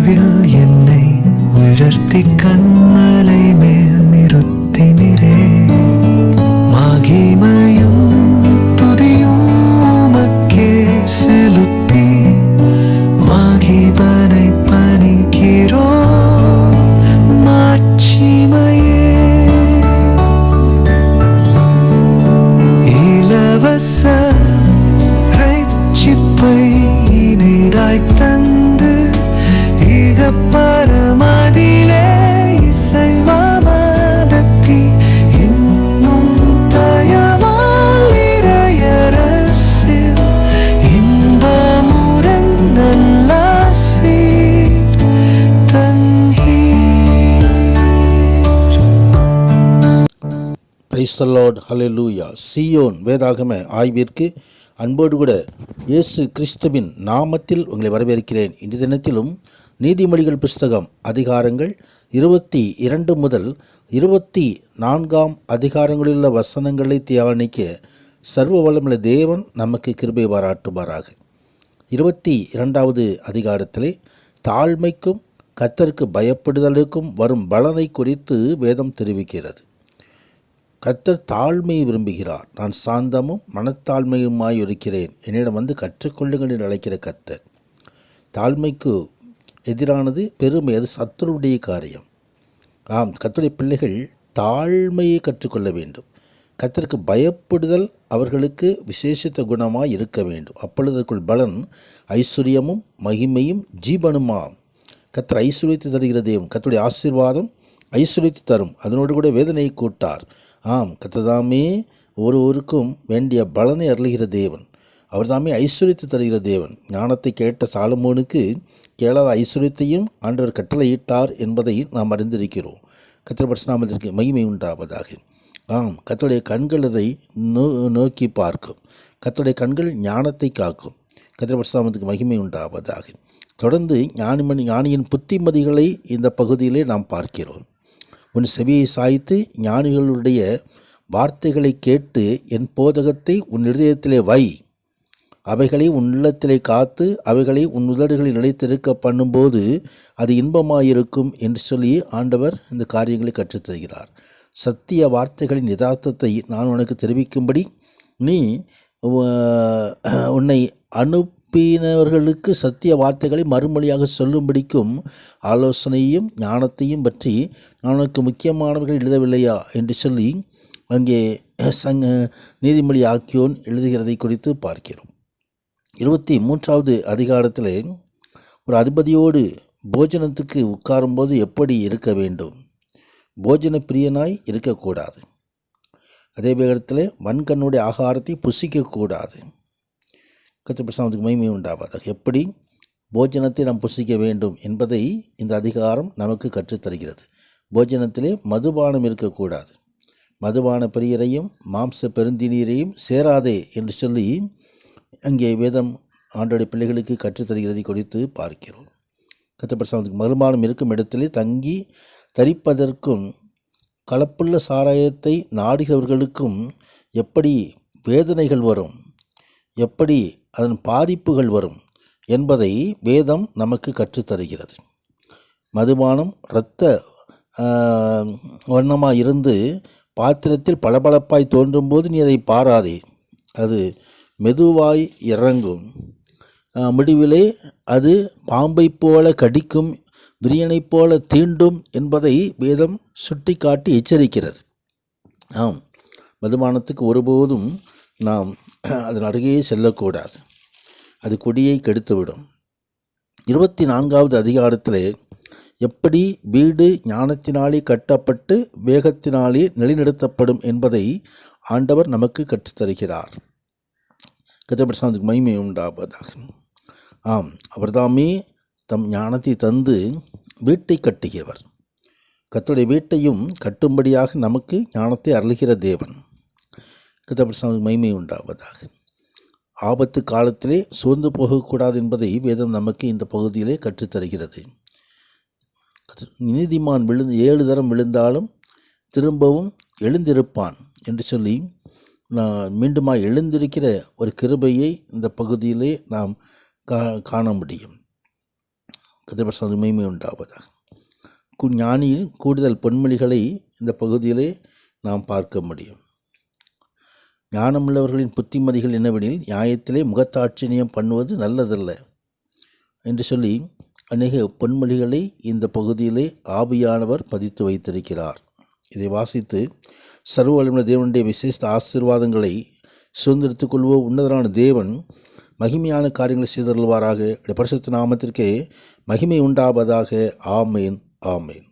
வாழ்வில் என்னை உயர்த்தி கண்மலை மேல் நிறுத்தினிரே. மகிமையும் துதியும் உமக்கே செலுத்தி மகிபனை பணிக்கிறோ மாட்சிமையே. இலவச ரட்சிப்பை இனிதாய் தந்து இக பரமதிலே இசைவாமதத்தி இன்னும் தயவால் இறையரசில் இன்பமுடன் நல்லாசீர் தந்தீர். பிரைஸ் தி லார்ட், ஹல்லேலூயா. சீயோன் வேதாகம ஆய்விற்கு அன்போடு கூட இயேசு கிறிஸ்துவின் நாமத்தில் உங்களை வரவேற்கிறேன். இந்த தினத்திலும் நீதிமொழிகள் புஸ்தகம் அதிகாரங்கள் 22 முதல் 24 அதிகாரங்களிலுள்ள வசனங்களை தியானிக்க சர்வ வல்லமையுள்ள தேவன் நமக்கு கிருபை பாராட்டுமாறாக. 22வது அதிகாரத்திலே தாழ்மைக்கும் கர்த்தருக்கு பயப்படுதலுக்கும் வரும் பலனை குறித்து வேதம் தெரிவிக்கிறது. கர்த்தர் தாழ்மையை விரும்புகிறார். நான் சாந்தமும் மனத்தாழ்மையுமாய் இருக்கிறேன், என்னிடம் வந்து கற்றுக்கொள்ளுங்கள் என்று அழைக்கிற கர்த்தர். தாழ்மைக்கு எதிரானது பெருமை, அது சத்துருடைய காரியம். ஆம், கர்த்தருடைய பிள்ளைகள் தாழ்மையை கற்றுக்கொள்ள வேண்டும். கர்த்தருக்கு பயப்படுதல் அவர்களுக்கு விசேஷித்த குணமாய் இருக்க வேண்டும். அப்பொழுது அதற்குள் பலன் ஐஸ்வர்யமும் மகிமையும் ஜீவனுமாம். கர்த்தர் ஐஸ்வர்யத்தை தருகிற தேவன். கர்த்தருடைய ஆசீர்வாதம் ஐஸ்வர்யத்தை தரும், அதனோடு கூட வேதனையை கூட்டார். ஆம், கர்த்தர்தாமே ஒருவருக்கும் வேண்டிய பலனை அருளுகிற தேவன். அவர்தாமே ஐஸ்வர்யத்தை தருகிற தேவன். ஞானத்தை கேட்ட சாலமோனுக்கு கேளாத ஐஸ்வர்யத்தையும் ஆண்டவர் கட்டளையிட்டார் என்பதை நாம் அறிந்திருக்கிறோம். கர்த்தர் பரிசுநாமத்திற்கு மகிமை உண்டாவதாக. ஆம், கர்த்தருடைய கண்கள் அதை நோக்கி பார்க்கும். கர்த்தருடைய கண்கள் ஞானத்தை காக்கும். கர்த்தர் பரிசுநாமத்துக்கு மகிமை உண்டாவதாக. தொடர்ந்து ஞானியின் புத்திமதிகளை இந்த பகுதியிலே நாம் பார்க்கிறோம். உன் செவியை சாய்த்து ஞானிகளுடைய வார்த்தைகளை கேட்டு என் போதகத்தை உன் இருதயத்திலே வை, அவைகளை உன் உள்ளத்திலே காத்து அவைகளை உன் உதடுகளில் நிலைத்திருக்க பண்ணும்போது அது இன்பமாயிருக்கும் என்று சொல்லி ஆண்டவர் இந்த காரியங்களை கற்றுத்தருகிறார். சத்திய வார்த்தைகளின் யதார்த்தத்தை நான் உனக்கு தெரிவிக்கும்படி நீ உன்னை அனுப்பினவர்களுக்கு சத்திய வார்த்தைகளை மறுமொழியாக சொல்லும்படிக்கும் ஆலோசனையும் ஞானத்தையும் பற்றி நான் உனக்கு முக்கியமானவர்கள் எழுதவில்லையா என்று சொல்லி அங்கே நீதிமொழி ஆக்கியோன் எழுதுகிறதை குறித்து பார்க்கிறோம். 23வது அதிகாரத்தில் ஒரு அதிபதியோடு போஜனத்துக்கு உட்காரும்போது எப்படி இருக்க வேண்டும்? போஜன பிரியனாய் இருக்கக்கூடாது. அதே வேகத்தில் வன்கண்ணுடைய ஆகாரத்தை புசிக்கக்கூடாது. கர்த்தர் பரிசுத்தத்துக்கு மகிமை உண்டாவதாக. எப்படி போஜனத்தை நாம் புசிக்க வேண்டும் என்பதை இந்த அதிகாரம் நமக்கு கற்றுத்தருகிறது. போஜனத்திலே மதுபானம் இருக்கக்கூடாது. மதுபான பிரியரையும் மாம்ச பெருந்தினீரையும் சேராதே என்று சொல்லி அங்கே வேதம் ஆண்டோடைய பிள்ளைகளுக்கு கற்றுத்தருகிறதை குறித்து பார்க்கிறோம். கர்த்தர் பரிசுத்தத்துக்கு மதுபானம் இருக்கும் இடத்திலே தங்கி தரிப்பதற்கும் கலப்புள்ள சாராயத்தை நாடுகிறவர்களுக்கும் எப்படி வேதனைகள் வரும், எப்படி அதன் பாதிப்புகள் வரும் என்பதை வேதம் நமக்கு கற்றுத்தருகிறது. மதுபானம் இரத்த வண்ணமாக இருந்து பாத்திரத்தில் பளபளப்பாய் தோன்றும் போது நீ அதை பாராதே, அது மெதுவாய் இறங்கும், முடிவிலே அது பாம்பை போல கடிக்கும், விரியனை போல தீண்டும் என்பதை வேதம் சுட்டி காட்டி எச்சரிக்கிறது. ஆம், மதுபானத்துக்கு ஒருபோதும் நாம் அதன் அருகே செல்லக்கூடாது, அது கொடியை கெடுத்துவிடும். 24வது அதிகாரத்தில் எப்படி வீடு ஞானத்தினாலே கட்டப்பட்டு வேகத்தினாலே நிலைநிறுத்தப்படும் என்பதை ஆண்டவர் நமக்கு கற்றுத்தருகிறார். கர்த்தர் பரிசுத்தத்துக்கு மகிமை உண்டாவதாக. ஆம், அவர்தாமே தம் ஞானத்தை தந்து வீட்டை கட்டுகிறவர். கர்த்தருடைய வீட்டையும் கட்டும்படியாக நமக்கு ஞானத்தை அருளுகிற தேவன். கர்த்தர் பரிசுத்தத்துக்கு மகிமை உண்டாவதாக. ஆபத்து காலத்திலே சோர்ந்து போகக்கூடாது என்பதை வேதம் நமக்கு இந்த பகுதியிலே கற்றுத்தருகிறது. நீதிமான் 7 தரம் விழுந்தாலும் திரும்பவும் எழுந்திருப்பான் என்று சொல்லி மீண்டுமாய் எழுந்திருக்கிற ஒரு கிருபையை இந்த பகுதியிலே நாம் காண முடியும். கதிரபசம் மகிமை உண்டாவதாக. ஞானியின் கூடுதல் பொன்மொழிகளை இந்த பகுதியிலே நாம் பார்க்க முடியும். ஞானமுள்ளவர்களின் புத்திமதிகள் என்னவெனில், நியாயத்திலே முகத்தாட்சியம் பண்ணுவது நல்லதல்ல என்று சொல்லி அநேக பொன்மொழிகளை இந்த பகுதியிலே ஆவியானவர் பதித்து வைத்திருக்கிறார். இதை வாசித்து சர்வ வல்லமையுள்ள தேவனுடைய விசேஷ ஆசீர்வாதங்களை சுதந்திரித்துக் கொள்வோம். உன்னதரான தேவன் மகிமையான காரியங்களை செய்தருள்வாராக. பரிசுத்த நாமத்திற்கே மகிமை உண்டாவதாக. ஆமேன், ஆமேன்.